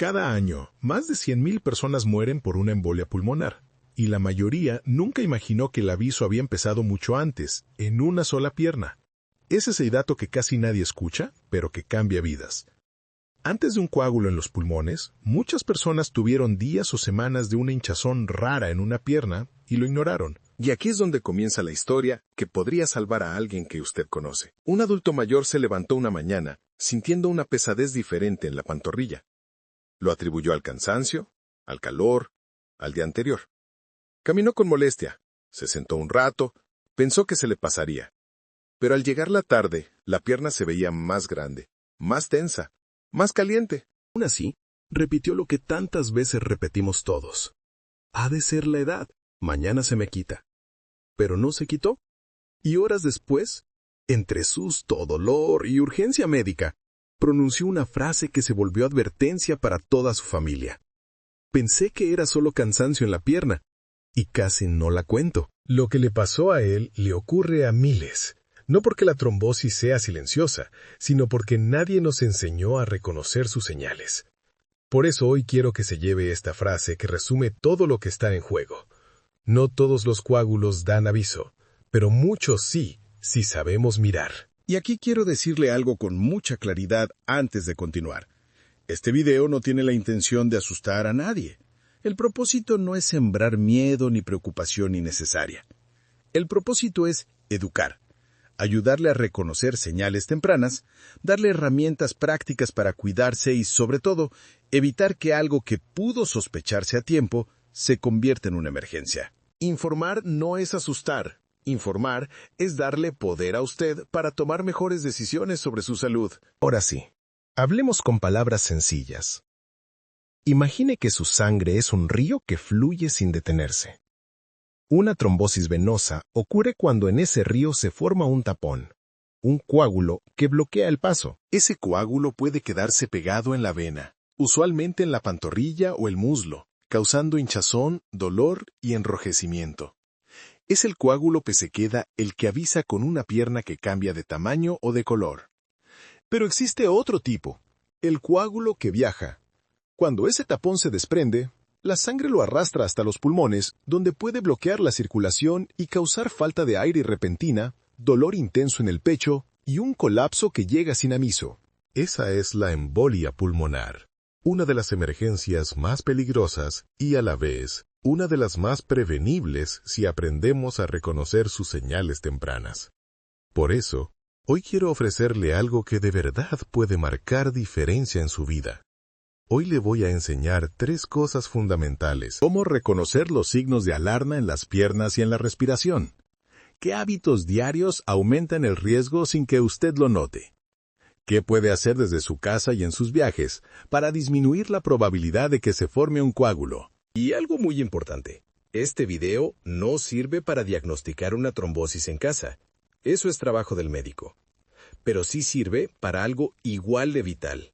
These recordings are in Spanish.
Cada año, más de 100.000 personas mueren por una embolia pulmonar, y la mayoría nunca imaginó que el aviso había empezado mucho antes, en una sola pierna. Ese es el dato que casi nadie escucha, pero que cambia vidas. Antes de un coágulo en los pulmones, muchas personas tuvieron días o semanas de una hinchazón rara en una pierna y lo ignoraron. Y aquí es donde comienza la historia que podría salvar a alguien que usted conoce. Un adulto mayor se levantó una mañana, sintiendo una pesadez diferente en la pantorrilla. Lo atribuyó al cansancio, al calor, al día anterior. Caminó con molestia, se sentó un rato, pensó que se le pasaría. Pero al llegar la tarde, la pierna se veía más grande, más tensa, más caliente. Aún así, repitió lo que tantas veces repetimos todos. Ha de ser la edad, mañana se me quita. Pero no se quitó. Y horas después, entre susto, dolor y urgencia médica, pronunció una frase que se volvió advertencia para toda su familia. Pensé que era solo cansancio en la pierna, y casi no la cuento. Lo que le pasó a él le ocurre a miles, no porque la trombosis sea silenciosa, sino porque nadie nos enseñó a reconocer sus señales. Por eso hoy quiero que se lleve esta frase que resume todo lo que está en juego. No todos los coágulos dan aviso, pero muchos sí, si sabemos mirar. Y aquí quiero decirle algo con mucha claridad antes de continuar. Este video no tiene la intención de asustar a nadie. El propósito no es sembrar miedo ni preocupación innecesaria. El propósito es educar, ayudarle a reconocer señales tempranas, darle herramientas prácticas para cuidarse y, sobre todo, evitar que algo que pudo sospecharse a tiempo se convierta en una emergencia. Informar no es asustar. Informar es darle poder a usted para tomar mejores decisiones sobre su salud. Ahora sí, hablemos con palabras sencillas. Imagine que su sangre es un río que fluye sin detenerse. Una trombosis venosa ocurre cuando en ese río se forma un tapón, un coágulo que bloquea el paso. Ese coágulo puede quedarse pegado en la vena, usualmente en la pantorrilla o el muslo, causando hinchazón, dolor y enrojecimiento. Es el coágulo que se queda el que avisa con una pierna que cambia de tamaño o de color. Pero existe otro tipo, el coágulo que viaja. Cuando ese tapón se desprende, la sangre lo arrastra hasta los pulmones, donde puede bloquear la circulación y causar falta de aire repentina, dolor intenso en el pecho y un colapso que llega sin aviso. Esa es la embolia pulmonar, una de las emergencias más peligrosas y a la vez una de las más prevenibles si aprendemos a reconocer sus señales tempranas. Por eso, hoy quiero ofrecerle algo que de verdad puede marcar diferencia en su vida. Hoy le voy a enseñar 3 cosas fundamentales. ¿Cómo reconocer los signos de alarma en las piernas y en la respiración? ¿Qué hábitos diarios aumentan el riesgo sin que usted lo note? ¿Qué puede hacer desde su casa y en sus viajes para disminuir la probabilidad de que se forme un coágulo? Y algo muy importante, este video no sirve para diagnosticar una trombosis en casa. Eso es trabajo del médico. Pero sí sirve para algo igual de vital.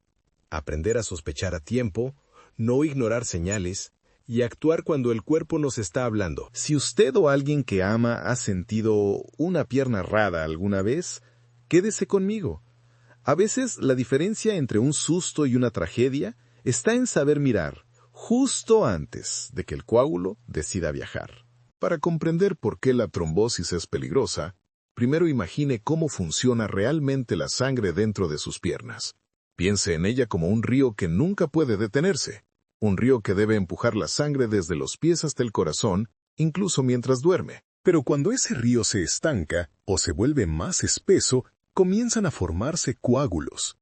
Aprender a sospechar a tiempo, no ignorar señales y actuar cuando el cuerpo nos está hablando. Si usted o alguien que ama ha sentido una pierna rara alguna vez, quédese conmigo. A veces la diferencia entre un susto y una tragedia está en saber mirar, justo antes de que el coágulo decida viajar. Para comprender por qué la trombosis es peligrosa, primero imagine cómo funciona realmente la sangre dentro de sus piernas. Piense en ella como un río que nunca puede detenerse, un río que debe empujar la sangre desde los pies hasta el corazón, incluso mientras duerme. Pero cuando ese río se estanca o se vuelve más espeso, comienzan a formarse coágulos.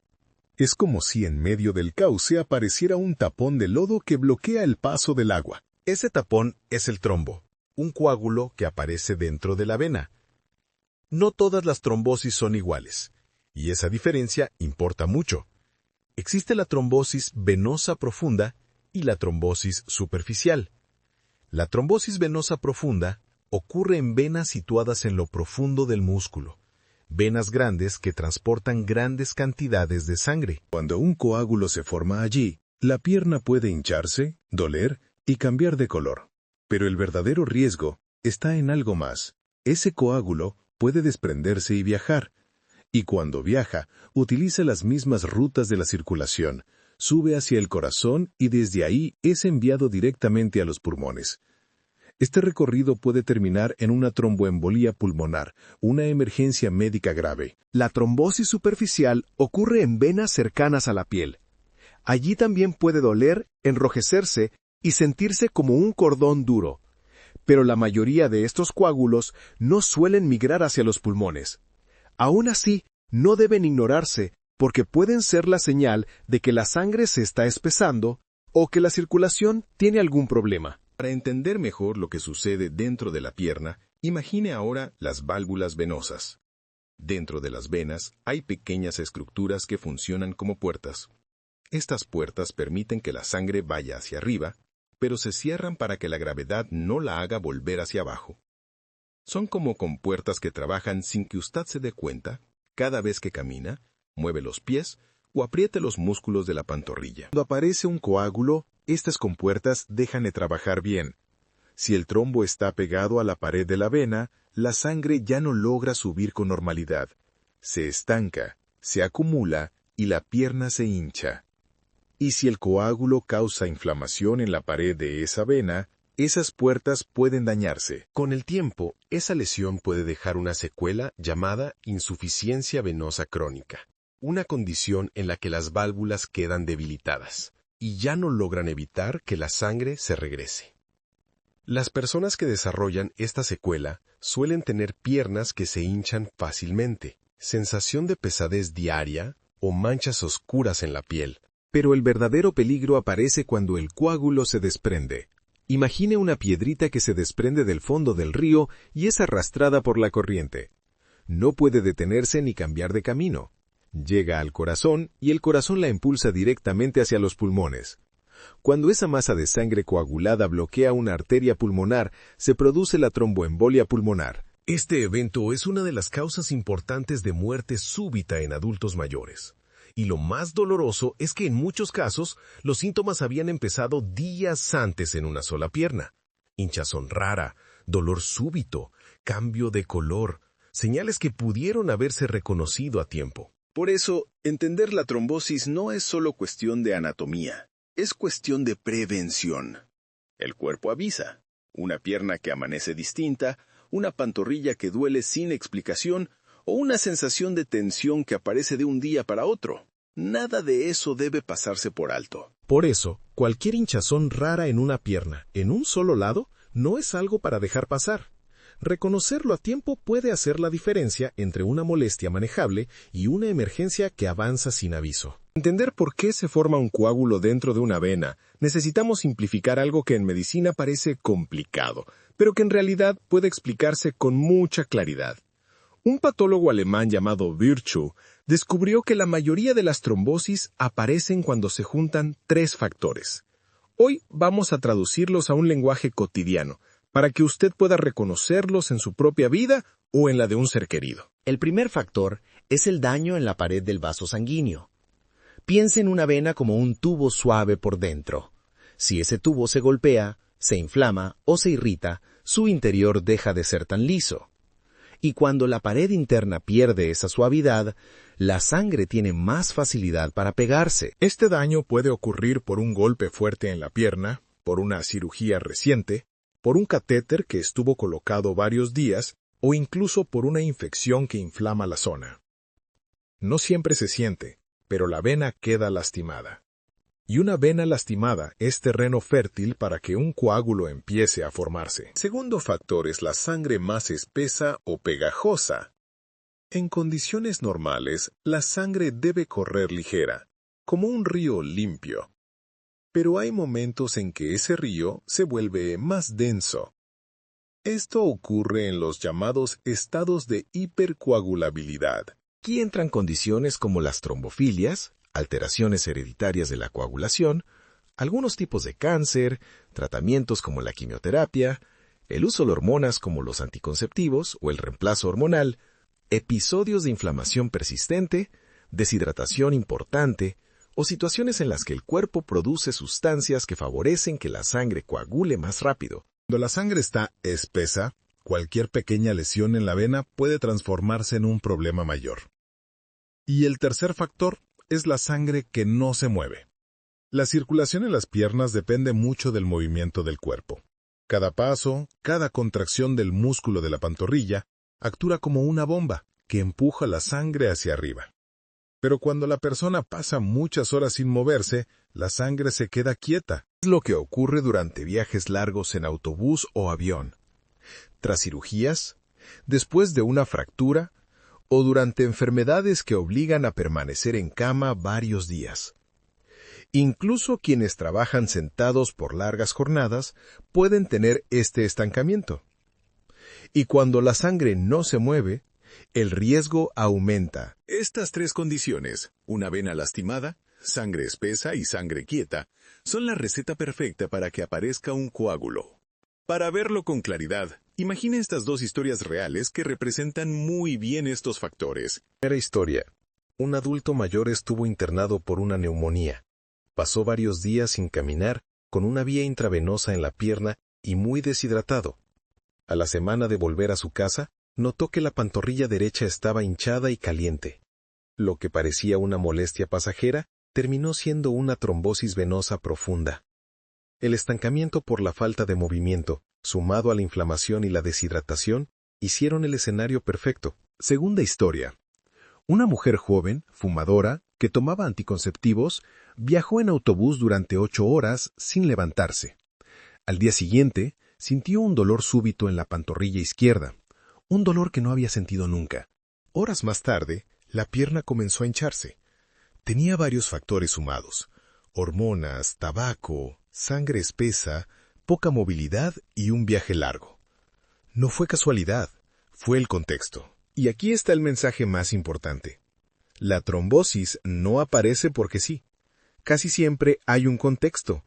Es como si en medio del cauce apareciera un tapón de lodo que bloquea el paso del agua. Ese tapón es el trombo, un coágulo que aparece dentro de la vena. No todas las trombosis son iguales, y esa diferencia importa mucho. Existe la trombosis venosa profunda y la trombosis superficial. La trombosis venosa profunda ocurre en venas situadas en lo profundo del músculo, venas grandes que transportan grandes cantidades de sangre. Cuando un coágulo se forma allí, la pierna puede hincharse, doler y cambiar de color. Pero el verdadero riesgo está en algo más. Ese coágulo puede desprenderse y viajar. Y cuando viaja, utiliza las mismas rutas de la circulación, sube hacia el corazón y desde ahí es enviado directamente a los pulmones. Este recorrido puede terminar en una tromboembolía pulmonar, una emergencia médica grave. La trombosis superficial ocurre en venas cercanas a la piel. Allí también puede doler, enrojecerse y sentirse como un cordón duro. Pero la mayoría de estos coágulos no suelen migrar hacia los pulmones. Aún así, no deben ignorarse porque pueden ser la señal de que la sangre se está espesando o que la circulación tiene algún problema. Para entender mejor lo que sucede dentro de la pierna, imagine ahora las válvulas venosas. Dentro de las venas hay pequeñas estructuras que funcionan como puertas. Estas puertas permiten que la sangre vaya hacia arriba, pero se cierran para que la gravedad no la haga volver hacia abajo. Son como compuertas que trabajan sin que usted se dé cuenta cada vez que camina, mueve los pies o apriete los músculos de la pantorrilla. Cuando aparece un coágulo, estas compuertas dejan de trabajar bien. Si el trombo está pegado a la pared de la vena, la sangre ya no logra subir con normalidad. Se estanca, se acumula y la pierna se hincha. Y si el coágulo causa inflamación en la pared de esa vena, esas puertas pueden dañarse. Con el tiempo, esa lesión puede dejar una secuela llamada insuficiencia venosa crónica, una condición en la que las válvulas quedan debilitadas y ya no logran evitar que la sangre se regrese. Las personas que desarrollan esta secuela suelen tener piernas que se hinchan fácilmente, sensación de pesadez diaria o manchas oscuras en la piel. Pero el verdadero peligro aparece cuando el coágulo se desprende. Imagine una piedrita que se desprende del fondo del río y es arrastrada por la corriente. No puede detenerse ni cambiar de camino. Llega al corazón y el corazón la impulsa directamente hacia los pulmones. Cuando esa masa de sangre coagulada bloquea una arteria pulmonar, se produce la tromboembolia pulmonar. Este evento es una de las causas importantes de muerte súbita en adultos mayores. Y lo más doloroso es que en muchos casos los síntomas habían empezado días antes en una sola pierna. Hinchazón rara, dolor súbito, cambio de color, señales que pudieron haberse reconocido a tiempo. Por eso, entender la trombosis no es solo cuestión de anatomía, es cuestión de prevención. El cuerpo avisa. Una pierna que amanece distinta, una pantorrilla que duele sin explicación o una sensación de tensión que aparece de un día para otro. Nada de eso debe pasarse por alto. Por eso, cualquier hinchazón rara en una pierna, en un solo lado, no es algo para dejar pasar. Reconocerlo a tiempo puede hacer la diferencia entre una molestia manejable y una emergencia que avanza sin aviso. Entender por qué se forma un coágulo dentro de una vena, necesitamos simplificar algo que en medicina parece complicado, pero que en realidad puede explicarse con mucha claridad. Un patólogo alemán llamado Virchow descubrió que la mayoría de las trombosis aparecen cuando se juntan 3 factores. Hoy vamos a traducirlos a un lenguaje cotidiano, para que usted pueda reconocerlos en su propia vida o en la de un ser querido. El primer factor es el daño en la pared del vaso sanguíneo. Piense en una vena como un tubo suave por dentro. Si ese tubo se golpea, se inflama o se irrita, su interior deja de ser tan liso. Y cuando la pared interna pierde esa suavidad, la sangre tiene más facilidad para pegarse. Este daño puede ocurrir por un golpe fuerte en la pierna, por una cirugía reciente, por un catéter que estuvo colocado varios días o incluso por una infección que inflama la zona. No siempre se siente, pero la vena queda lastimada. Y una vena lastimada es terreno fértil para que un coágulo empiece a formarse. El segundo factor es la sangre más espesa o pegajosa. En condiciones normales, la sangre debe correr ligera, como un río limpio. Pero hay momentos en que ese río se vuelve más denso. Esto ocurre en los llamados estados de hipercoagulabilidad. Aquí entran condiciones como las trombofilias, alteraciones hereditarias de la coagulación, algunos tipos de cáncer, tratamientos como la quimioterapia, el uso de hormonas como los anticonceptivos o el reemplazo hormonal, episodios de inflamación persistente, deshidratación importante, o situaciones en las que el cuerpo produce sustancias que favorecen que la sangre coagule más rápido. Cuando la sangre está espesa, cualquier pequeña lesión en la vena puede transformarse en un problema mayor. Y el tercer factor es la sangre que no se mueve. La circulación en las piernas depende mucho del movimiento del cuerpo. Cada paso, cada contracción del músculo de la pantorrilla, actúa como una bomba que empuja la sangre hacia arriba. Pero cuando la persona pasa muchas horas sin moverse, la sangre se queda quieta. Es lo que ocurre durante viajes largos en autobús o avión, tras cirugías, después de una fractura o durante enfermedades que obligan a permanecer en cama varios días. Incluso quienes trabajan sentados por largas jornadas pueden tener este estancamiento. Y cuando la sangre no se mueve, el riesgo aumenta. Estas tres condiciones, una vena lastimada, sangre espesa y sangre quieta, son la receta perfecta para que aparezca un coágulo. Para verlo con claridad, imagine estas dos historias reales que representan muy bien estos factores. Primera historia. Un adulto mayor estuvo internado por una neumonía. Pasó varios días sin caminar, con una vía intravenosa en la pierna y muy deshidratado. A la semana de volver a su casa, notó que la pantorrilla derecha estaba hinchada y caliente. Lo que parecía una molestia pasajera terminó siendo una trombosis venosa profunda. El estancamiento por la falta de movimiento, sumado a la inflamación y la deshidratación, hicieron el escenario perfecto. Segunda historia. Una mujer joven, fumadora, que tomaba anticonceptivos, viajó en autobús durante 8 horas sin levantarse. Al día siguiente, sintió un dolor súbito en la pantorrilla izquierda, un dolor que no había sentido nunca. Horas más tarde, la pierna comenzó a hincharse. Tenía varios factores sumados: hormonas, tabaco, sangre espesa, poca movilidad y un viaje largo. No fue casualidad, fue el contexto. Y aquí está el mensaje más importante. La trombosis no aparece porque sí. Casi siempre hay un contexto.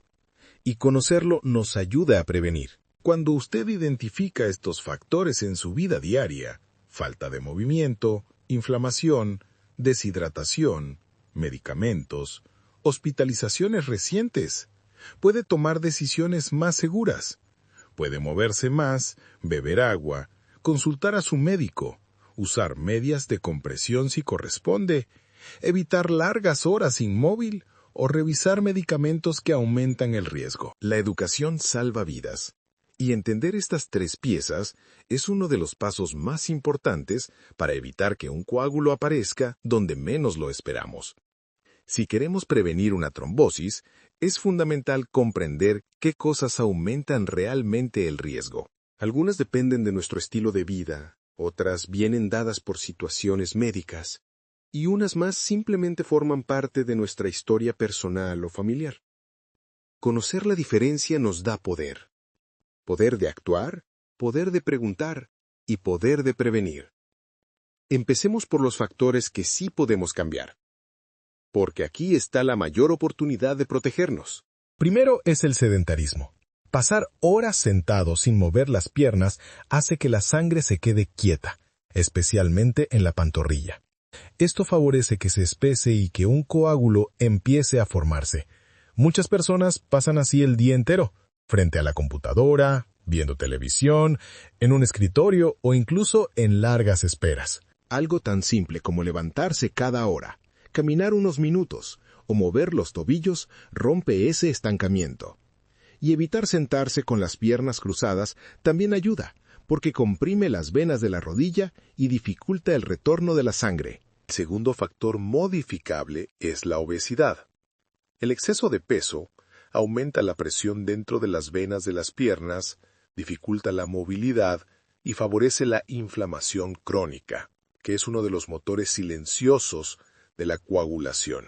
Y conocerlo nos ayuda a prevenir. Cuando usted identifica estos factores en su vida diaria, falta de movimiento, inflamación, deshidratación, medicamentos, hospitalizaciones recientes, puede tomar decisiones más seguras. Puede moverse más, beber agua, consultar a su médico, usar medias de compresión si corresponde, evitar largas horas inmóvil o revisar medicamentos que aumentan el riesgo. La educación salva vidas. Y entender estas 3 piezas es uno de los pasos más importantes para evitar que un coágulo aparezca donde menos lo esperamos. Si queremos prevenir una trombosis, es fundamental comprender qué cosas aumentan realmente el riesgo. Algunas dependen de nuestro estilo de vida, otras vienen dadas por situaciones médicas, y unas más simplemente forman parte de nuestra historia personal o familiar. Conocer la diferencia nos da poder. Poder de actuar, poder de preguntar y poder de prevenir. Empecemos por los factores que sí podemos cambiar, porque aquí está la mayor oportunidad de protegernos. Primero es el sedentarismo. Pasar horas sentado sin mover las piernas hace que la sangre se quede quieta, especialmente en la pantorrilla. Esto favorece que se espese y que un coágulo empiece a formarse. Muchas personas pasan así el día entero, frente a la computadora, viendo televisión, en un escritorio o incluso en largas esperas. Algo tan simple como levantarse cada hora, caminar unos minutos o mover los tobillos rompe ese estancamiento. Y evitar sentarse con las piernas cruzadas también ayuda, porque comprime las venas de la rodilla y dificulta el retorno de la sangre. El segundo factor modificable es la obesidad. El exceso de peso aumenta la presión dentro de las venas de las piernas, dificulta la movilidad y favorece la inflamación crónica, que es uno de los motores silenciosos de la coagulación.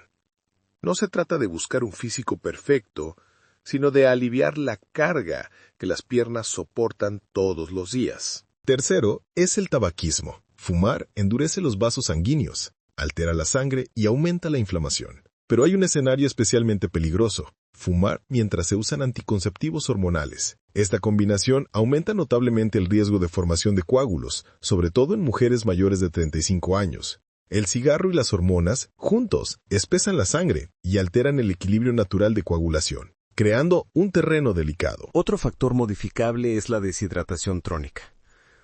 No se trata de buscar un físico perfecto, sino de aliviar la carga que las piernas soportan todos los días. Tercero es el tabaquismo. Fumar endurece los vasos sanguíneos, altera la sangre y aumenta la inflamación. Pero hay un escenario especialmente peligroso: fumar mientras se usan anticonceptivos hormonales. Esta combinación aumenta notablemente el riesgo de formación de coágulos, sobre todo en mujeres mayores de 35 años. El cigarro y las hormonas, juntos, espesan la sangre y alteran el equilibrio natural de coagulación, creando un terreno delicado. Otro factor modificable es la deshidratación crónica.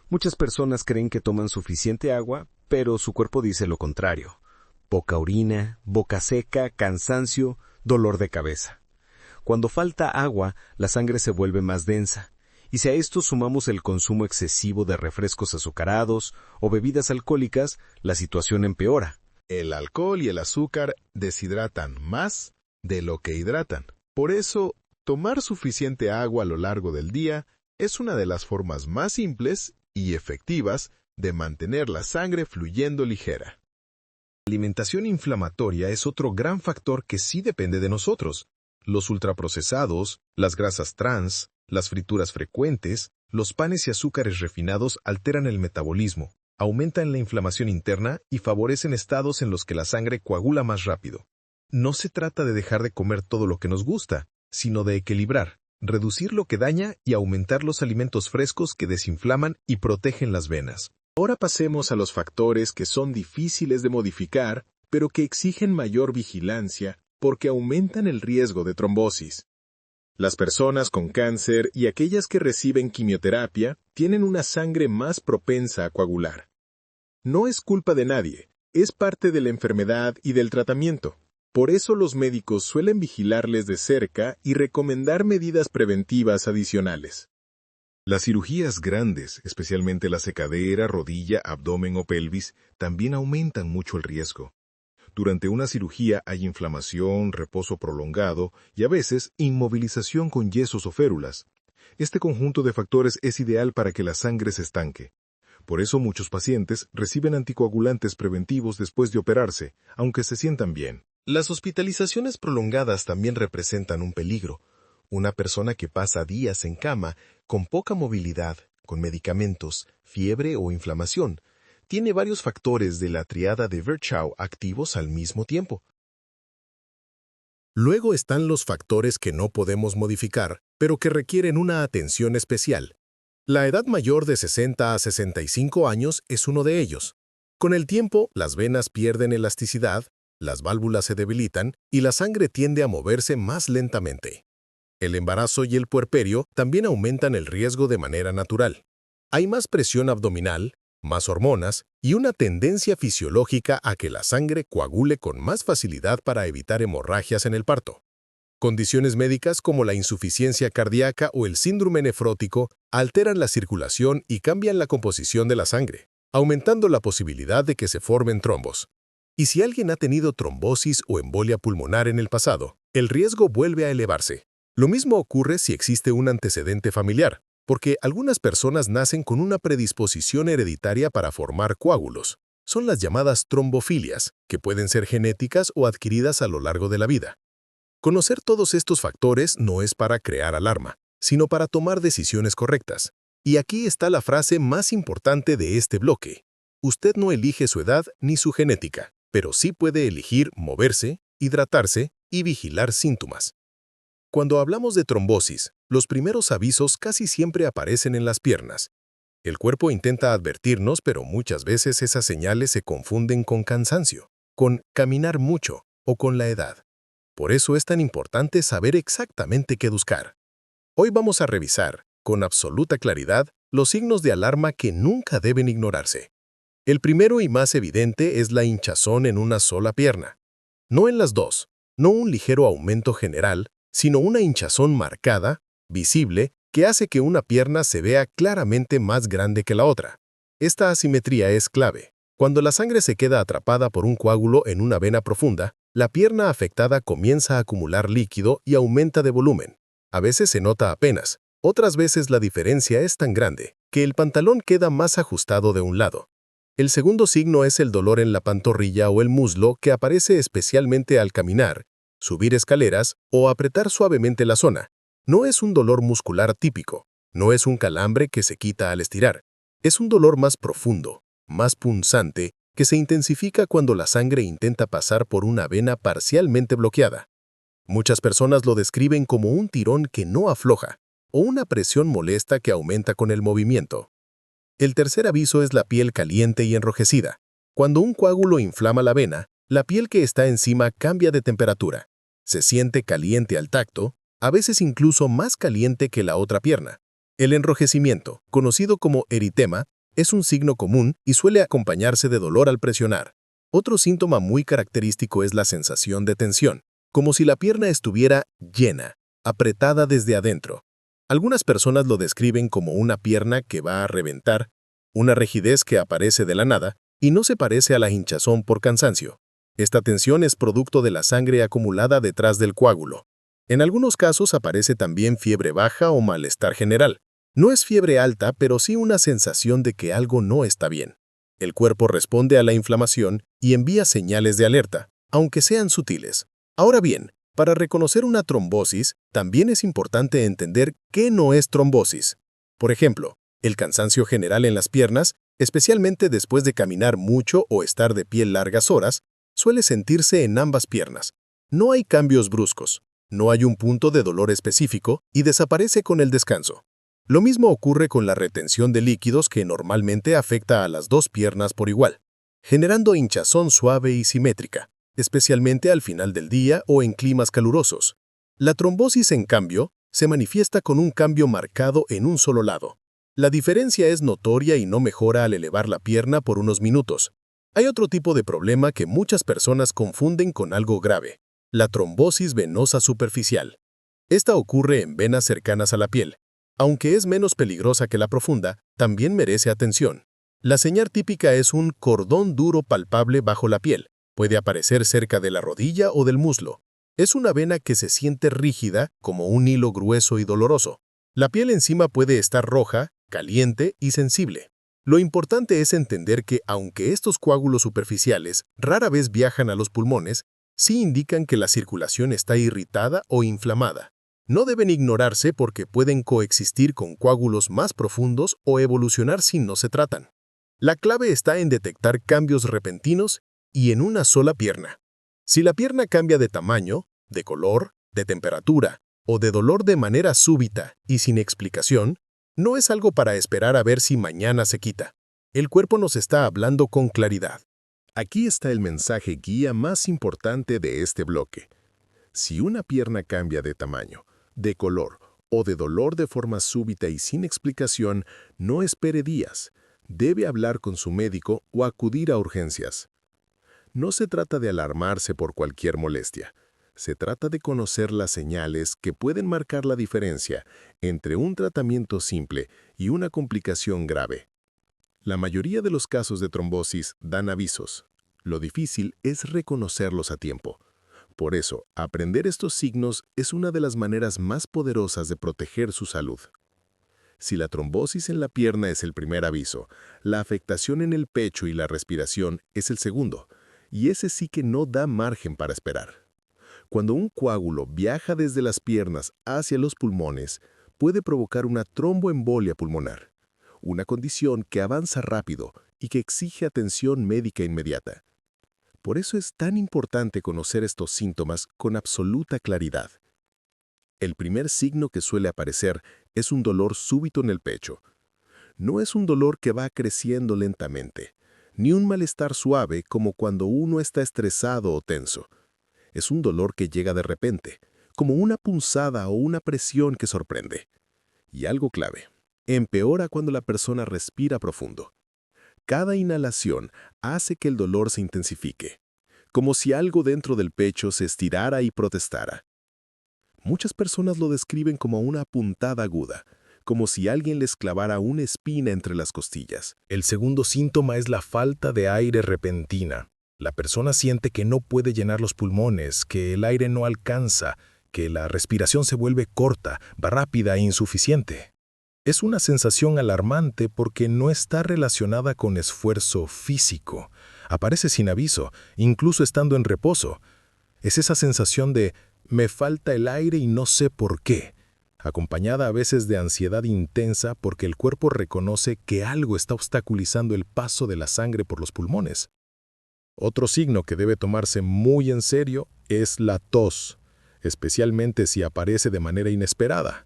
Muchas personas creen que toman suficiente agua, pero su cuerpo dice lo contrario. Poca orina, boca seca, cansancio, dolor de cabeza. Cuando falta agua, la sangre se vuelve más densa. Y si a esto sumamos el consumo excesivo de refrescos azucarados o bebidas alcohólicas, la situación empeora. El alcohol y el azúcar deshidratan más de lo que hidratan. Por eso, tomar suficiente agua a lo largo del día es una de las formas más simples y efectivas de mantener la sangre fluyendo ligera. La alimentación inflamatoria es otro gran factor que sí depende de nosotros. Los ultraprocesados, las grasas trans, las frituras frecuentes, los panes y azúcares refinados alteran el metabolismo, aumentan la inflamación interna y favorecen estados en los que la sangre coagula más rápido. No se trata de dejar de comer todo lo que nos gusta, sino de equilibrar, reducir lo que daña y aumentar los alimentos frescos que desinflaman y protegen las venas. Ahora pasemos a los factores que son difíciles de modificar, pero que exigen mayor vigilancia porque aumentan el riesgo de trombosis. Las personas con cáncer y aquellas que reciben quimioterapia tienen una sangre más propensa a coagular. No es culpa de nadie, es parte de la enfermedad y del tratamiento. Por eso los médicos suelen vigilarles de cerca y recomendar medidas preventivas adicionales. Las cirugías grandes, especialmente la secadera, rodilla, abdomen o pelvis, también aumentan mucho el riesgo. Durante una cirugía hay inflamación, reposo prolongado y a veces inmovilización con yesos o férulas. Este conjunto de factores es ideal para que la sangre se estanque. Por eso muchos pacientes reciben anticoagulantes preventivos después de operarse, aunque se sientan bien. Las hospitalizaciones prolongadas también representan un peligro. Una persona que pasa días en cama, con poca movilidad, con medicamentos, fiebre o inflamación, tiene varios factores de la triada de Virchow activos al mismo tiempo. Luego están los factores que no podemos modificar, pero que requieren una atención especial. La edad mayor de 60 a 65 años es uno de ellos. Con el tiempo, las venas pierden elasticidad, las válvulas se debilitan y la sangre tiende a moverse más lentamente. El embarazo y el puerperio también aumentan el riesgo de manera natural. Hay más presión abdominal, más hormonas y una tendencia fisiológica a que la sangre coagule con más facilidad para evitar hemorragias en el parto. Condiciones médicas como la insuficiencia cardíaca o el síndrome nefrótico alteran la circulación y cambian la composición de la sangre, aumentando la posibilidad de que se formen trombos. Y si alguien ha tenido trombosis o embolia pulmonar en el pasado, el riesgo vuelve a elevarse. Lo mismo ocurre si existe un antecedente familiar, porque algunas personas nacen con una predisposición hereditaria para formar coágulos. Son las llamadas trombofilias, que pueden ser genéticas o adquiridas a lo largo de la vida. Conocer todos estos factores no es para crear alarma, sino para tomar decisiones correctas. Y aquí está la frase más importante de este bloque. Usted no elige su edad ni su genética, pero sí puede elegir moverse, hidratarse y vigilar síntomas. Cuando hablamos de trombosis, los primeros avisos casi siempre aparecen en las piernas. El cuerpo intenta advertirnos, pero muchas veces esas señales se confunden con cansancio, con caminar mucho o con la edad. Por eso es tan importante saber exactamente qué buscar. Hoy vamos a revisar, con absoluta claridad, los signos de alarma que nunca deben ignorarse. El primero y más evidente es la hinchazón en una sola pierna. No en las dos, no un ligero aumento general, sino una hinchazón marcada, visible, que hace que una pierna se vea claramente más grande que la otra. Esta asimetría es clave. Cuando la sangre se queda atrapada por un coágulo en una vena profunda, la pierna afectada comienza a acumular líquido y aumenta de volumen. A veces se nota apenas, otras veces la diferencia es tan grande que el pantalón queda más ajustado de un lado. El segundo signo es el dolor en la pantorrilla o el muslo que aparece especialmente al caminar, subir escaleras o apretar suavemente la zona. No es un dolor muscular típico, no es un calambre que se quita al estirar. Es un dolor más profundo, más punzante, que se intensifica cuando la sangre intenta pasar por una vena parcialmente bloqueada. Muchas personas lo describen como un tirón que no afloja o una presión molesta que aumenta con el movimiento. El tercer aviso es la piel caliente y enrojecida. Cuando un coágulo inflama la vena, la piel que está encima cambia de temperatura. Se siente caliente al tacto, a veces incluso más caliente que la otra pierna. El enrojecimiento, conocido como eritema, es un signo común y suele acompañarse de dolor al presionar. Otro síntoma muy característico es la sensación de tensión, como si la pierna estuviera llena, apretada desde adentro. Algunas personas lo describen como una pierna que va a reventar, una rigidez que aparece de la nada y no se parece a la hinchazón por cansancio. Esta tensión es producto de la sangre acumulada detrás del coágulo. En algunos casos aparece también fiebre baja o malestar general. No es fiebre alta, pero sí una sensación de que algo no está bien. El cuerpo responde a la inflamación y envía señales de alerta, aunque sean sutiles. Ahora bien, para reconocer una trombosis, también es importante entender qué no es trombosis. Por ejemplo, el cansancio general en las piernas, especialmente después de caminar mucho o estar de pie largas horas, suele sentirse en ambas piernas. No hay cambios bruscos, no hay un punto de dolor específico y desaparece con el descanso. Lo mismo ocurre con la retención de líquidos que normalmente afecta a las dos piernas por igual, generando hinchazón suave y simétrica, especialmente al final del día o en climas calurosos. La trombosis, en cambio, se manifiesta con un cambio marcado en un solo lado. La diferencia es notoria y no mejora al elevar la pierna por unos minutos. Hay otro tipo de problema que muchas personas confunden con algo grave: la trombosis venosa superficial. Esta ocurre en venas cercanas a la piel. Aunque es menos peligrosa que la profunda, también merece atención. La señal típica es un cordón duro palpable bajo la piel. Puede aparecer cerca de la rodilla o del muslo. Es una vena que se siente rígida, como un hilo grueso y doloroso. La piel encima puede estar roja, caliente y sensible. Lo importante es entender que, aunque estos coágulos superficiales rara vez viajan a los pulmones, sí indican que la circulación está irritada o inflamada. No deben ignorarse porque pueden coexistir con coágulos más profundos o evolucionar si no se tratan. La clave está en detectar cambios repentinos y en una sola pierna. Si la pierna cambia de tamaño, de color, de temperatura o de dolor de manera súbita y sin explicación, no es algo para esperar a ver si mañana se quita. El cuerpo nos está hablando con claridad. Aquí está el mensaje guía más importante de este bloque. Si una pierna cambia de tamaño, de color o de dolor de forma súbita y sin explicación, no espere días. Debe hablar con su médico o acudir a urgencias. No se trata de alarmarse por cualquier molestia. Se trata de conocer las señales que pueden marcar la diferencia entre un tratamiento simple y una complicación grave. La mayoría de los casos de trombosis dan avisos. Lo difícil es reconocerlos a tiempo. Por eso, aprender estos signos es una de las maneras más poderosas de proteger su salud. Si la trombosis en la pierna es el primer aviso, la afectación en el pecho y la respiración es el segundo, y ese sí que no da margen para esperar. Cuando un coágulo viaja desde las piernas hacia los pulmones, puede provocar una tromboembolia pulmonar, una condición que avanza rápido y que exige atención médica inmediata. Por eso es tan importante conocer estos síntomas con absoluta claridad. El primer signo que suele aparecer es un dolor súbito en el pecho. No es un dolor que va creciendo lentamente, ni un malestar suave como cuando uno está estresado o tenso. Es un dolor que llega de repente, como una punzada o una presión que sorprende. Y algo clave, empeora cuando la persona respira profundo. Cada inhalación hace que el dolor se intensifique, como si algo dentro del pecho se estirara y protestara. Muchas personas lo describen como una puntada aguda, como si alguien les clavara una espina entre las costillas. El segundo síntoma es la falta de aire repentina. La persona siente que no puede llenar los pulmones, que el aire no alcanza, que la respiración se vuelve corta, rápida e insuficiente. Es una sensación alarmante porque no está relacionada con esfuerzo físico. Aparece sin aviso, incluso estando en reposo. Es esa sensación de «me falta el aire y no sé por qué», acompañada a veces de ansiedad intensa porque el cuerpo reconoce que algo está obstaculizando el paso de la sangre por los pulmones. Otro signo que debe tomarse muy en serio es la tos, especialmente si aparece de manera inesperada.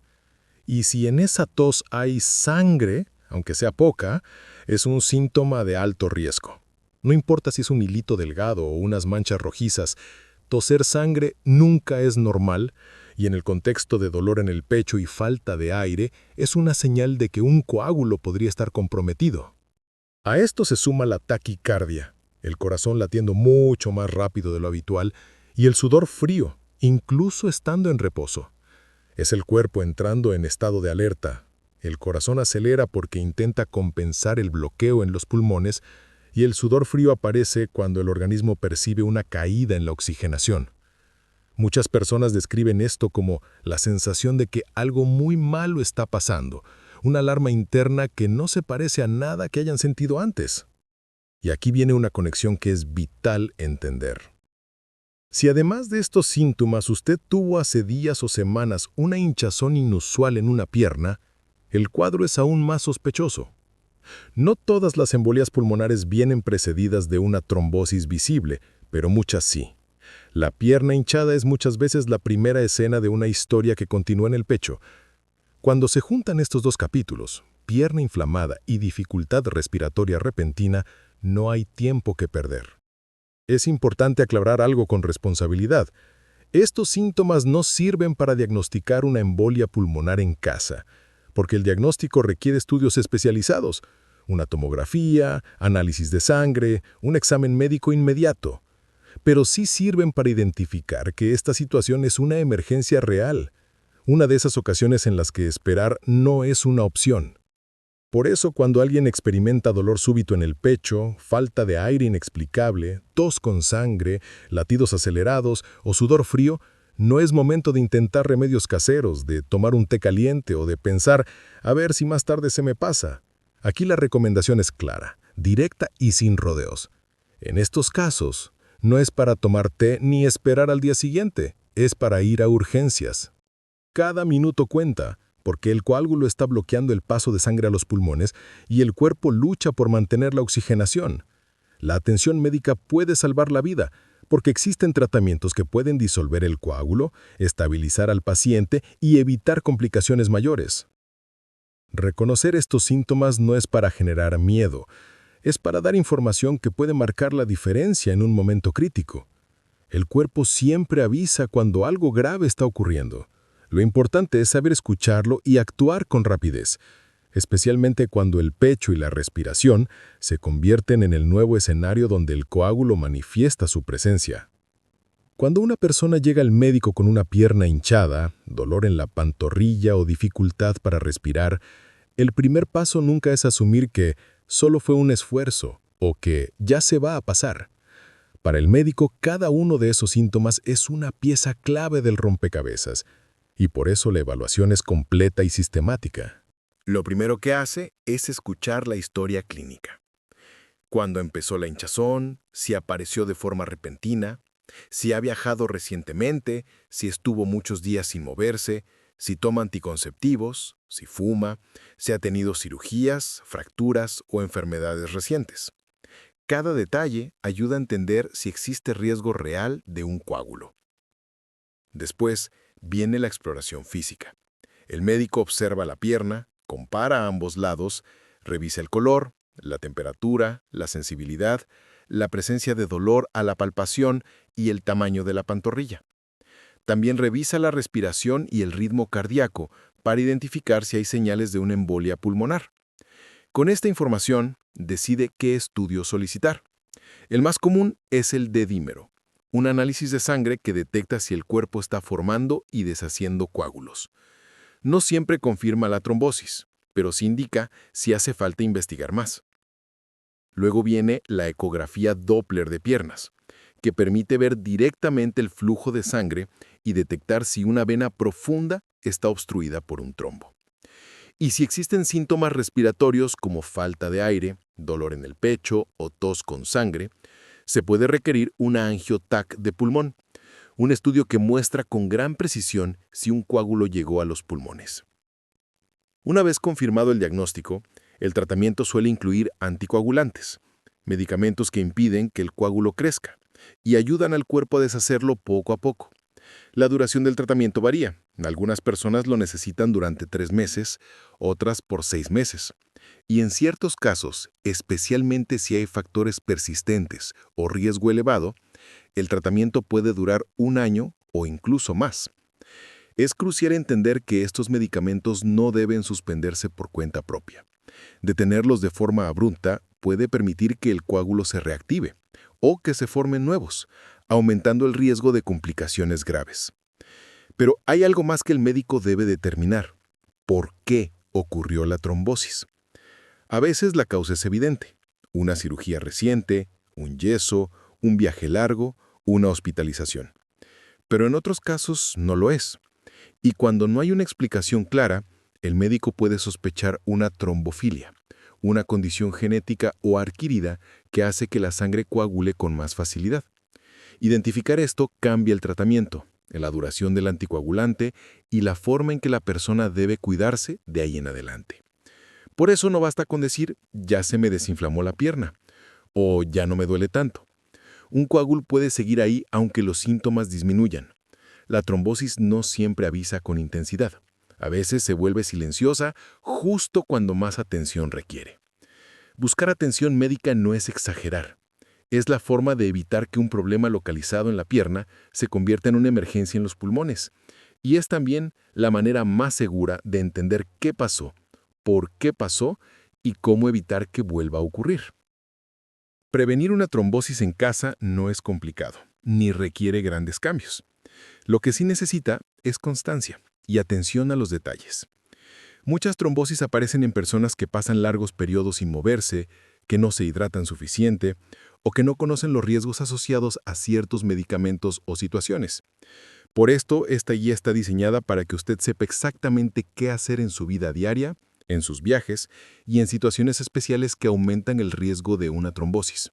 Y si en esa tos hay sangre, aunque sea poca, es un síntoma de alto riesgo. No importa si es un hilito delgado o unas manchas rojizas, toser sangre nunca es normal y en el contexto de dolor en el pecho y falta de aire es una señal de que un coágulo podría estar comprometido. A esto se suma la taquicardia, el corazón latiendo mucho más rápido de lo habitual y el sudor frío, incluso estando en reposo. Es el cuerpo entrando en estado de alerta. El corazón acelera porque intenta compensar el bloqueo en los pulmones y el sudor frío aparece cuando el organismo percibe una caída en la oxigenación. Muchas personas describen esto como la sensación de que algo muy malo está pasando, una alarma interna que no se parece a nada que hayan sentido antes. Y aquí viene una conexión que es vital entender. Si además de estos síntomas usted tuvo hace días o semanas una hinchazón inusual en una pierna, el cuadro es aún más sospechoso. No todas las embolias pulmonares vienen precedidas de una trombosis visible, pero muchas sí. La pierna hinchada es muchas veces la primera escena de una historia que continúa en el pecho. Cuando se juntan estos dos capítulos, pierna inflamada y dificultad respiratoria repentina, no hay tiempo que perder. Es importante aclarar algo con responsabilidad. Estos síntomas no sirven para diagnosticar una embolia pulmonar en casa, porque el diagnóstico requiere estudios especializados, una tomografía, análisis de sangre, un examen médico inmediato. Pero sí sirven para identificar que esta situación es una emergencia real, una de esas ocasiones en las que esperar no es una opción. Por eso, cuando alguien experimenta dolor súbito en el pecho, falta de aire inexplicable, tos con sangre, latidos acelerados o sudor frío, no es momento de intentar remedios caseros, de tomar un té caliente o de pensar, a ver si más tarde se me pasa. Aquí la recomendación es clara, directa y sin rodeos. En estos casos, no es para tomar té ni esperar al día siguiente, es para ir a urgencias. Cada minuto cuenta, porque el coágulo está bloqueando el paso de sangre a los pulmones y el cuerpo lucha por mantener la oxigenación. La atención médica puede salvar la vida, porque existen tratamientos que pueden disolver el coágulo, estabilizar al paciente y evitar complicaciones mayores. Reconocer estos síntomas no es para generar miedo, es para dar información que puede marcar la diferencia en un momento crítico. El cuerpo siempre avisa cuando algo grave está ocurriendo. Lo importante es saber escucharlo y actuar con rapidez, especialmente cuando el pecho y la respiración se convierten en el nuevo escenario donde el coágulo manifiesta su presencia. Cuando una persona llega al médico con una pierna hinchada, dolor en la pantorrilla o dificultad para respirar, el primer paso nunca es asumir que solo fue un esfuerzo o que ya se va a pasar. Para el médico, cada uno de esos síntomas es una pieza clave del rompecabezas, y por eso la evaluación es completa y sistemática. Lo primero que hace es escuchar la historia clínica. Cuándo empezó la hinchazón, si apareció de forma repentina, si ha viajado recientemente, si estuvo muchos días sin moverse, si toma anticonceptivos, si fuma, si ha tenido cirugías, fracturas o enfermedades recientes. Cada detalle ayuda a entender si existe riesgo real de un coágulo. Después viene la exploración física. El médico observa la pierna, compara ambos lados, revisa el color, la temperatura, la sensibilidad, la presencia de dolor a la palpación y el tamaño de la pantorrilla. También revisa la respiración y el ritmo cardíaco para identificar si hay señales de una embolia pulmonar. Con esta información, decide qué estudio solicitar. El más común es el dedímero, un análisis de sangre que detecta si el cuerpo está formando y deshaciendo coágulos. No siempre confirma la trombosis, pero sí indica si hace falta investigar más. Luego viene la ecografía Doppler de piernas, que permite ver directamente el flujo de sangre y detectar si una vena profunda está obstruida por un trombo. Y si existen síntomas respiratorios como falta de aire, dolor en el pecho o tos con sangre, se puede requerir una angio-TAC de pulmón, un estudio que muestra con gran precisión si un coágulo llegó a los pulmones. Una vez confirmado el diagnóstico, el tratamiento suele incluir anticoagulantes, medicamentos que impiden que el coágulo crezca y ayudan al cuerpo a deshacerlo poco a poco. La duración del tratamiento varía. Algunas personas lo necesitan durante 3 meses, otras por 6 meses. Y en ciertos casos, especialmente si hay factores persistentes o riesgo elevado, el tratamiento puede durar 1 año o incluso más. Es crucial entender que estos medicamentos no deben suspenderse por cuenta propia. Detenerlos de forma abrupta puede permitir que el coágulo se reactive o que se formen nuevos, aumentando el riesgo de complicaciones graves. Pero hay algo más que el médico debe determinar. ¿Por qué ocurrió la trombosis? A veces la causa es evidente. Una cirugía reciente, un yeso, un viaje largo, una hospitalización. Pero en otros casos no lo es. Y cuando no hay una explicación clara, el médico puede sospechar una trombofilia, una condición genética o adquirida que hace que la sangre coagule con más facilidad. Identificar esto cambia el tratamiento, la duración del anticoagulante y la forma en que la persona debe cuidarse de ahí en adelante. Por eso no basta con decir, ya se me desinflamó la pierna, o ya no me duele tanto. Un coágulo puede seguir ahí aunque los síntomas disminuyan. La trombosis no siempre avisa con intensidad. A veces se vuelve silenciosa justo cuando más atención requiere. Buscar atención médica no es exagerar. Es la forma de evitar que un problema localizado en la pierna se convierta en una emergencia en los pulmones. Y es también la manera más segura de entender qué pasó, por qué pasó y cómo evitar que vuelva a ocurrir. Prevenir una trombosis en casa no es complicado, ni requiere grandes cambios. Lo que sí necesita es constancia y atención a los detalles. Muchas trombosis aparecen en personas que pasan largos periodos sin moverse, que no se hidratan suficiente o que no conocen los riesgos asociados a ciertos medicamentos o situaciones. Por esto, esta guía está diseñada para que usted sepa exactamente qué hacer en su vida diaria, en sus viajes y en situaciones especiales que aumentan el riesgo de una trombosis.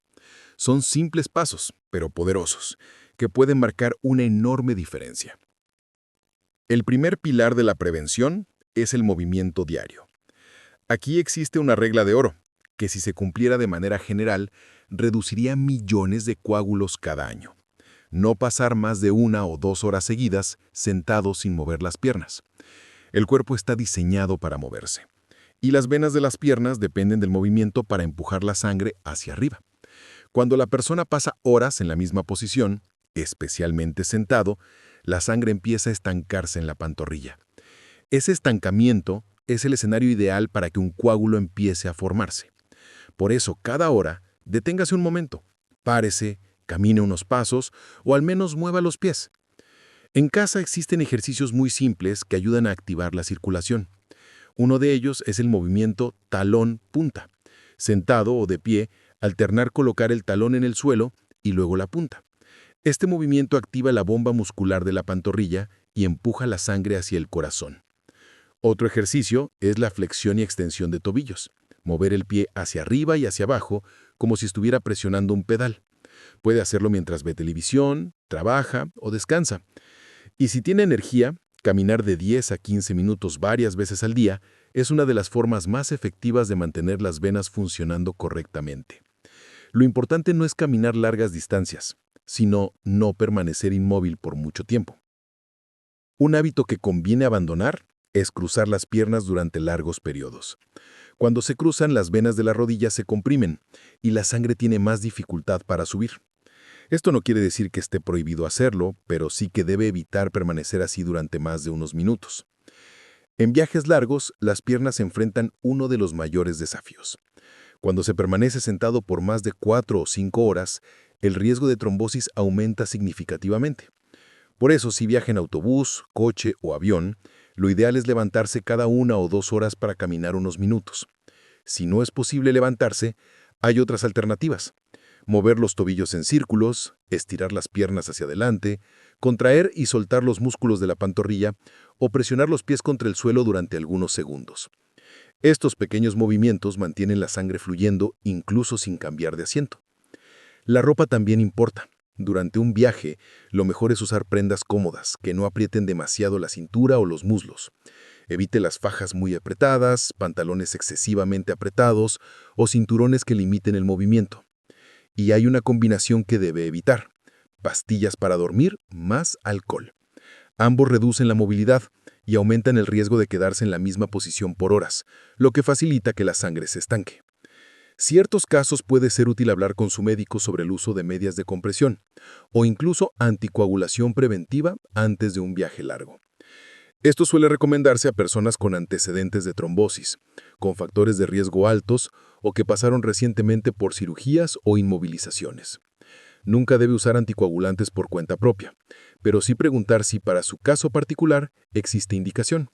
Son simples pasos, pero poderosos, que pueden marcar una enorme diferencia. El primer pilar de la prevención es el movimiento diario. Aquí existe una regla de oro, que si se cumpliera de manera general, reduciría millones de coágulos cada año. No pasar más de 1 o 2 horas seguidas sentado sin mover las piernas. El cuerpo está diseñado para moverse, y las venas de las piernas dependen del movimiento para empujar la sangre hacia arriba. Cuando la persona pasa horas en la misma posición, especialmente sentado, la sangre empieza a estancarse en la pantorrilla. Ese estancamiento es el escenario ideal para que un coágulo empiece a formarse. Por eso, cada hora, deténgase un momento, párese, camine unos pasos o al menos mueva los pies. En casa existen ejercicios muy simples que ayudan a activar la circulación. Uno de ellos es el movimiento talón-punta. Sentado o de pie, alternar colocar el talón en el suelo y luego la punta. Este movimiento activa la bomba muscular de la pantorrilla y empuja la sangre hacia el corazón. Otro ejercicio es la flexión y extensión de tobillos. Mover el pie hacia arriba y hacia abajo como si estuviera presionando un pedal. Puede hacerlo mientras ve televisión, trabaja o descansa. Y si tiene energía, caminar de 10 a 15 minutos varias veces al día es una de las formas más efectivas de mantener las venas funcionando correctamente. Lo importante no es caminar largas distancias, sino no permanecer inmóvil por mucho tiempo. Un hábito que conviene abandonar es cruzar las piernas durante largos periodos. Cuando se cruzan, las venas de la rodilla se comprimen y la sangre tiene más dificultad para subir. Esto no quiere decir que esté prohibido hacerlo, pero sí que debe evitar permanecer así durante más de unos minutos. En viajes largos, las piernas enfrentan uno de los mayores desafíos. Cuando se permanece sentado por más de 4 o 5 horas, el riesgo de trombosis aumenta significativamente. Por eso, si viaja en autobús, coche o avión, lo ideal es levantarse cada 1 o 2 horas para caminar unos minutos. Si no es posible levantarse, hay otras alternativas. Mover los tobillos en círculos, estirar las piernas hacia adelante, contraer y soltar los músculos de la pantorrilla o presionar los pies contra el suelo durante algunos segundos. Estos pequeños movimientos mantienen la sangre fluyendo incluso sin cambiar de asiento. La ropa también importa. Durante un viaje, lo mejor es usar prendas cómodas, que no aprieten demasiado la cintura o los muslos. Evite las fajas muy apretadas, pantalones excesivamente apretados o cinturones que limiten el movimiento. Y hay una combinación que debe evitar: pastillas para dormir más alcohol. Ambos reducen la movilidad y aumentan el riesgo de quedarse en la misma posición por horas, lo que facilita que la sangre se estanque. Ciertos casos puede ser útil hablar con su médico sobre el uso de medias de compresión o incluso anticoagulación preventiva antes de un viaje largo. Esto suele recomendarse a personas con antecedentes de trombosis, con factores de riesgo altos o que pasaron recientemente por cirugías o inmovilizaciones. Nunca debe usar anticoagulantes por cuenta propia, pero sí preguntar si para su caso particular existe indicación.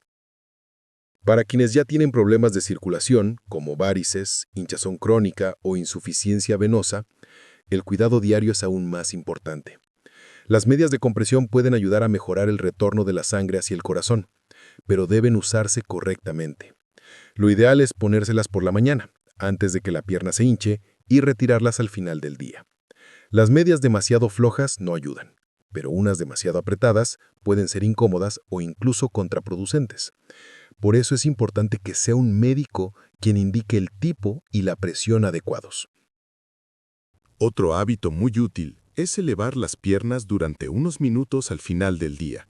Para quienes ya tienen problemas de circulación, como varices, hinchazón crónica o insuficiencia venosa, el cuidado diario es aún más importante. Las medias de compresión pueden ayudar a mejorar el retorno de la sangre hacia el corazón, pero deben usarse correctamente. Lo ideal es ponérselas por la mañana, antes de que la pierna se hinche, y retirarlas al final del día. Las medias demasiado flojas no ayudan, pero unas demasiado apretadas pueden ser incómodas o incluso contraproducentes. Por eso es importante que sea un médico quien indique el tipo y la presión adecuados. Otro hábito muy útil es elevar las piernas durante unos minutos al final del día.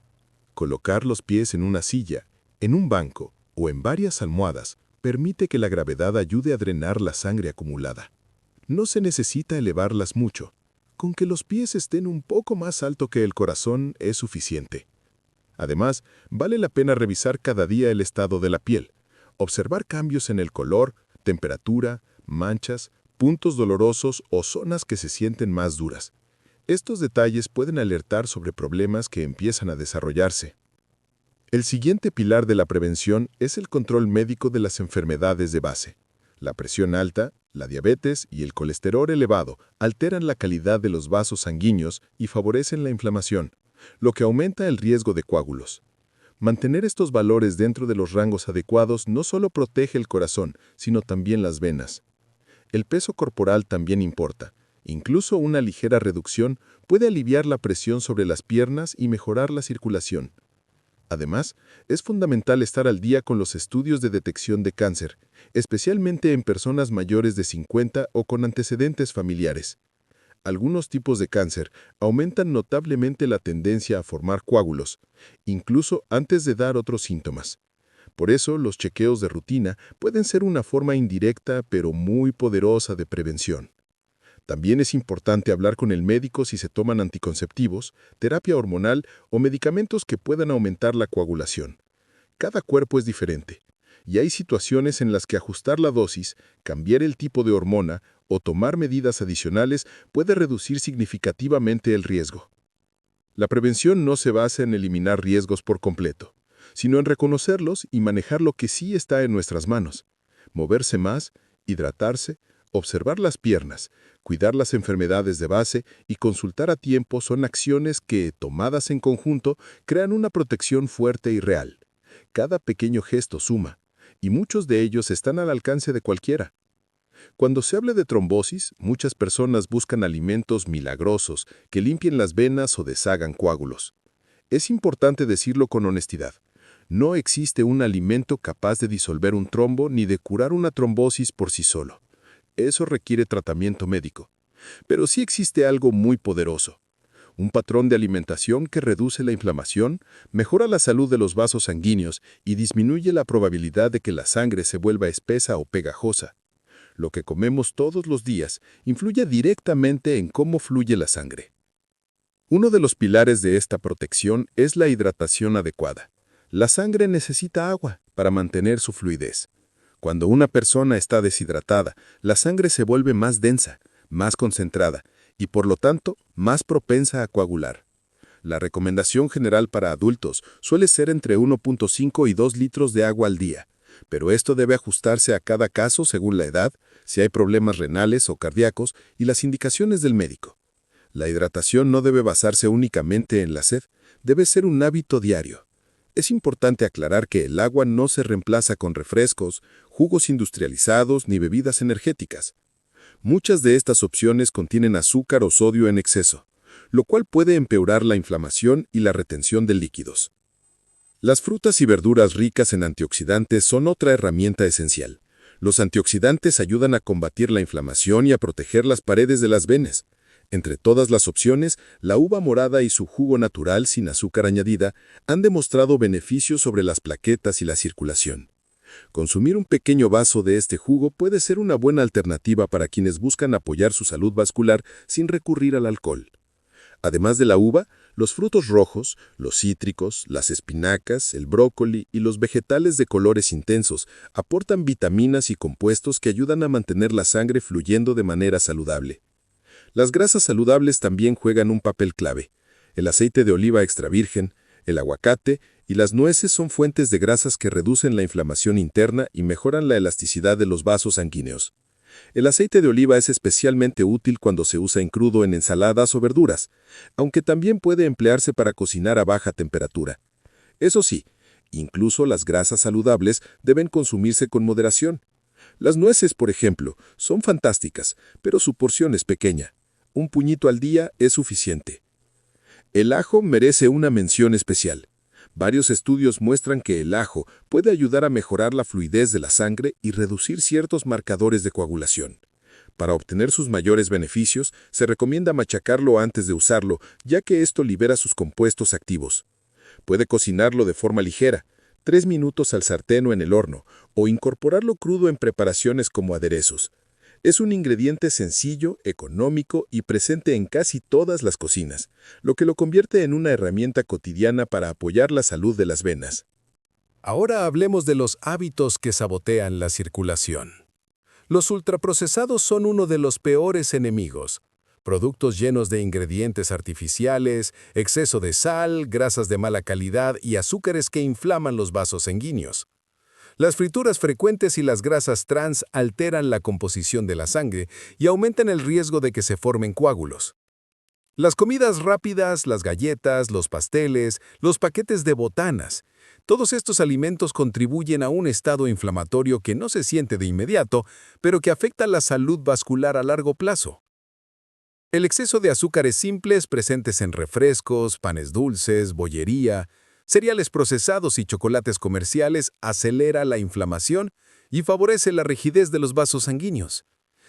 Colocar los pies en una silla, en un banco o en varias almohadas permite que la gravedad ayude a drenar la sangre acumulada. No se necesita elevarlas mucho. Con que los pies estén un poco más alto que el corazón es suficiente. Además, vale la pena revisar cada día el estado de la piel, observar cambios en el color, temperatura, manchas, puntos dolorosos o zonas que se sienten más duras. Estos detalles pueden alertar sobre problemas que empiezan a desarrollarse. El siguiente pilar de la prevención es el control médico de las enfermedades de base. La presión alta, la diabetes y el colesterol elevado alteran la calidad de los vasos sanguíneos y favorecen la inflamación, lo que aumenta el riesgo de coágulos. Mantener estos valores dentro de los rangos adecuados no solo protege el corazón, sino también las venas. El peso corporal también importa. Incluso una ligera reducción puede aliviar la presión sobre las piernas y mejorar la circulación. Además, es fundamental estar al día con los estudios de detección de cáncer, especialmente en personas mayores de 50 o con antecedentes familiares. Algunos tipos de cáncer aumentan notablemente la tendencia a formar coágulos, incluso antes de dar otros síntomas. Por eso, los chequeos de rutina pueden ser una forma indirecta pero muy poderosa de prevención. También es importante hablar con el médico si se toman anticonceptivos, terapia hormonal o medicamentos que puedan aumentar la coagulación. Cada cuerpo es diferente, y hay situaciones en las que ajustar la dosis, cambiar el tipo de hormona o tomar medidas adicionales puede reducir significativamente el riesgo. La prevención no se basa en eliminar riesgos por completo, sino en reconocerlos y manejar lo que sí está en nuestras manos. Moverse más, hidratarse, observar las piernas, cuidar las enfermedades de base y consultar a tiempo son acciones que, tomadas en conjunto, crean una protección fuerte y real. Cada pequeño gesto suma, y muchos de ellos están al alcance de cualquiera. Cuando se habla de trombosis, muchas personas buscan alimentos milagrosos que limpien las venas o deshagan coágulos. Es importante decirlo con honestidad. No existe un alimento capaz de disolver un trombo ni de curar una trombosis por sí solo. Eso requiere tratamiento médico. Pero sí existe algo muy poderoso. Un patrón de alimentación que reduce la inflamación, mejora la salud de los vasos sanguíneos y disminuye la probabilidad de que la sangre se vuelva espesa o pegajosa. Lo que comemos todos los días influye directamente en cómo fluye la sangre. Uno de los pilares de esta protección es la hidratación adecuada. La sangre necesita agua para mantener su fluidez. Cuando una persona está deshidratada, la sangre se vuelve más densa, más concentrada y, por lo tanto, más propensa a coagular. La recomendación general para adultos suele ser entre 1.5 y 2 litros de agua al día, pero esto debe ajustarse a cada caso según la edad, si hay problemas renales o cardíacos y las indicaciones del médico. La hidratación no debe basarse únicamente en la sed, debe ser un hábito diario. Es importante aclarar que el agua no se reemplaza con refrescos, jugos industrializados ni bebidas energéticas. Muchas de estas opciones contienen azúcar o sodio en exceso, lo cual puede empeorar la inflamación y la retención de líquidos. Las frutas y verduras ricas en antioxidantes son otra herramienta esencial. Los antioxidantes ayudan a combatir la inflamación y a proteger las paredes de las venas. Entre todas las opciones, la uva morada y su jugo natural sin azúcar añadida han demostrado beneficios sobre las plaquetas y la circulación. Consumir un pequeño vaso de este jugo puede ser una buena alternativa para quienes buscan apoyar su salud vascular sin recurrir al alcohol. Además de la uva, los frutos rojos, los cítricos, las espinacas, el brócoli y los vegetales de colores intensos aportan vitaminas y compuestos que ayudan a mantener la sangre fluyendo de manera saludable. Las grasas saludables también juegan un papel clave. El aceite de oliva extra virgen, el aguacate y las nueces son fuentes de grasas que reducen la inflamación interna y mejoran la elasticidad de los vasos sanguíneos. El aceite de oliva es especialmente útil cuando se usa en crudo en ensaladas o verduras, aunque también puede emplearse para cocinar a baja temperatura. Eso sí, incluso las grasas saludables deben consumirse con moderación. Las nueces, por ejemplo, son fantásticas, pero su porción es pequeña. Un puñito al día es suficiente. El ajo merece una mención especial. Varios estudios muestran que el ajo puede ayudar a mejorar la fluidez de la sangre y reducir ciertos marcadores de coagulación. Para obtener sus mayores beneficios, se recomienda machacarlo antes de usarlo, ya que esto libera sus compuestos activos. Puede cocinarlo de forma ligera, 3 minutos al sartén o en el horno, o incorporarlo crudo en preparaciones como aderezos. Es un ingrediente sencillo, económico y presente en casi todas las cocinas, lo que lo convierte en una herramienta cotidiana para apoyar la salud de las venas. Ahora hablemos de los hábitos que sabotean la circulación. Los ultraprocesados son uno de los peores enemigos. Productos llenos de ingredientes artificiales, exceso de sal, grasas de mala calidad y azúcares que inflaman los vasos sanguíneos. Las frituras frecuentes y las grasas trans alteran la composición de la sangre y aumentan el riesgo de que se formen coágulos. Las comidas rápidas, las galletas, los pasteles, los paquetes de botanas, todos estos alimentos contribuyen a un estado inflamatorio que no se siente de inmediato, pero que afecta la salud vascular a largo plazo. El exceso de azúcares simples presentes en refrescos, panes dulces, bollería, cereales procesados y chocolates comerciales acelera la inflamación y favorece la rigidez de los vasos sanguíneos.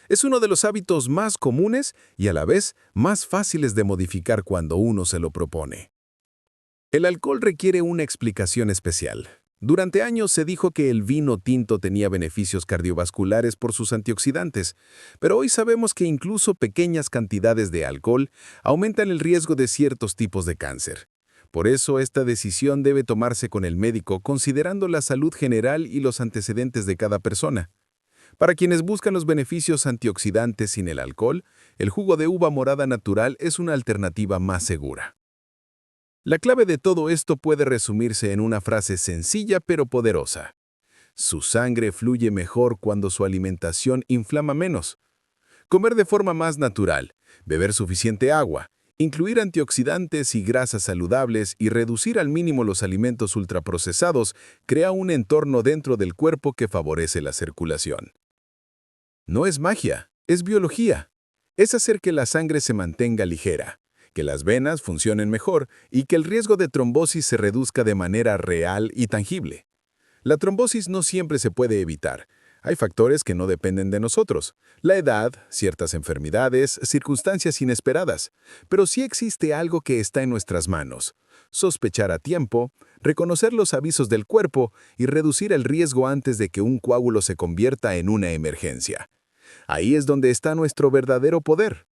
Es uno de los hábitos más comunes y a la vez más fáciles de modificar cuando uno se lo propone. El alcohol requiere una explicación especial. Durante años se dijo que el vino tinto tenía beneficios cardiovasculares por sus antioxidantes, pero hoy sabemos que incluso pequeñas cantidades de alcohol aumentan el riesgo de ciertos tipos de cáncer. Por eso, esta decisión debe tomarse con el médico considerando la salud general y los antecedentes de cada persona. Para quienes buscan los beneficios antioxidantes sin el alcohol, el jugo de uva morada natural es una alternativa más segura. La clave de todo esto puede resumirse en una frase sencilla pero poderosa. Su sangre fluye mejor cuando su alimentación inflama menos. Comer de forma más natural, beber suficiente agua, incluir antioxidantes y grasas saludables y reducir al mínimo los alimentos ultraprocesados crea un entorno dentro del cuerpo que favorece la circulación. No es magia, es biología. Es hacer que la sangre se mantenga ligera, que las venas funcionen mejor y que el riesgo de trombosis se reduzca de manera real y tangible. La trombosis no siempre se puede evitar. Hay factores que no dependen de nosotros. La edad, ciertas enfermedades, circunstancias inesperadas. Pero sí existe algo que está en nuestras manos. Sospechar a tiempo, reconocer los avisos del cuerpo y reducir el riesgo antes de que un coágulo se convierta en una emergencia. Ahí es donde está nuestro verdadero poder.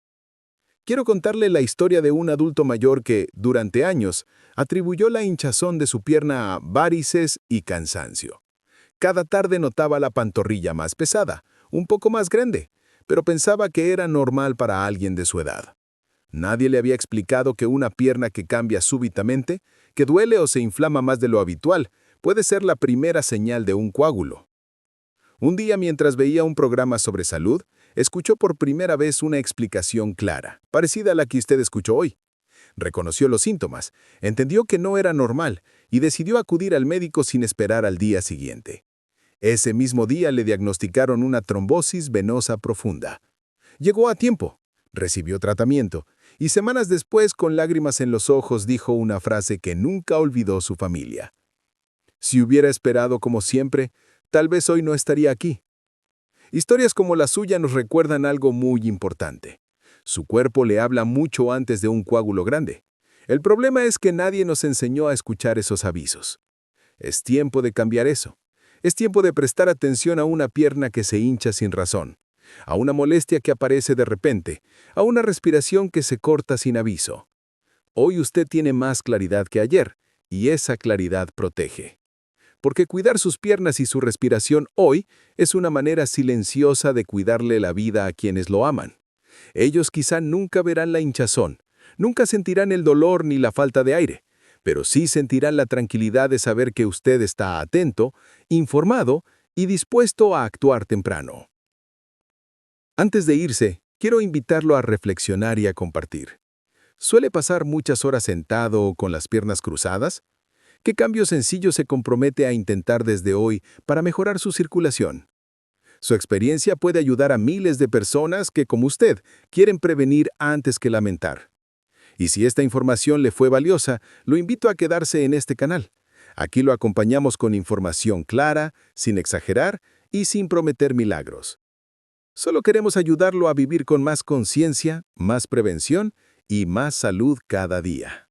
Quiero contarle la historia de un adulto mayor que, durante años, atribuyó la hinchazón de su pierna a varices y cansancio. Cada tarde notaba la pantorrilla más pesada, un poco más grande, pero pensaba que era normal para alguien de su edad. Nadie le había explicado que una pierna que cambia súbitamente, que duele o se inflama más de lo habitual, puede ser la primera señal de un coágulo. Un día, mientras veía un programa sobre salud, escuchó por primera vez una explicación clara, parecida a la que usted escuchó hoy. Reconoció los síntomas, entendió que no era normal y decidió acudir al médico sin esperar al día siguiente. Ese mismo día le diagnosticaron una trombosis venosa profunda. Llegó a tiempo, recibió tratamiento y semanas después, con lágrimas en los ojos, dijo una frase que nunca olvidó su familia. Si hubiera esperado como siempre, tal vez hoy no estaría aquí. Historias como la suya nos recuerdan algo muy importante. Su cuerpo le habla mucho antes de un coágulo grande. El problema es que nadie nos enseñó a escuchar esos avisos. Es tiempo de cambiar eso. Es tiempo de prestar atención a una pierna que se hincha sin razón, a una molestia que aparece de repente, a una respiración que se corta sin aviso. Hoy usted tiene más claridad que ayer, y esa claridad protege. Porque cuidar sus piernas y su respiración hoy es una manera silenciosa de cuidarle la vida a quienes lo aman. Ellos quizá nunca verán la hinchazón, nunca sentirán el dolor ni la falta de aire, pero sí sentirán la tranquilidad de saber que usted está atento, informado y dispuesto a actuar temprano. Antes de irse, quiero invitarlo a reflexionar y a compartir. ¿Suele pasar muchas horas sentado o con las piernas cruzadas? ¿Qué cambio sencillo se compromete a intentar desde hoy para mejorar su circulación? Su experiencia puede ayudar a miles de personas que, como usted, quieren prevenir antes que lamentar. Y si esta información le fue valiosa, lo invito a quedarse en este canal. Aquí lo acompañamos con información clara, sin exagerar y sin prometer milagros. Solo queremos ayudarlo a vivir con más conciencia, más prevención y más salud cada día.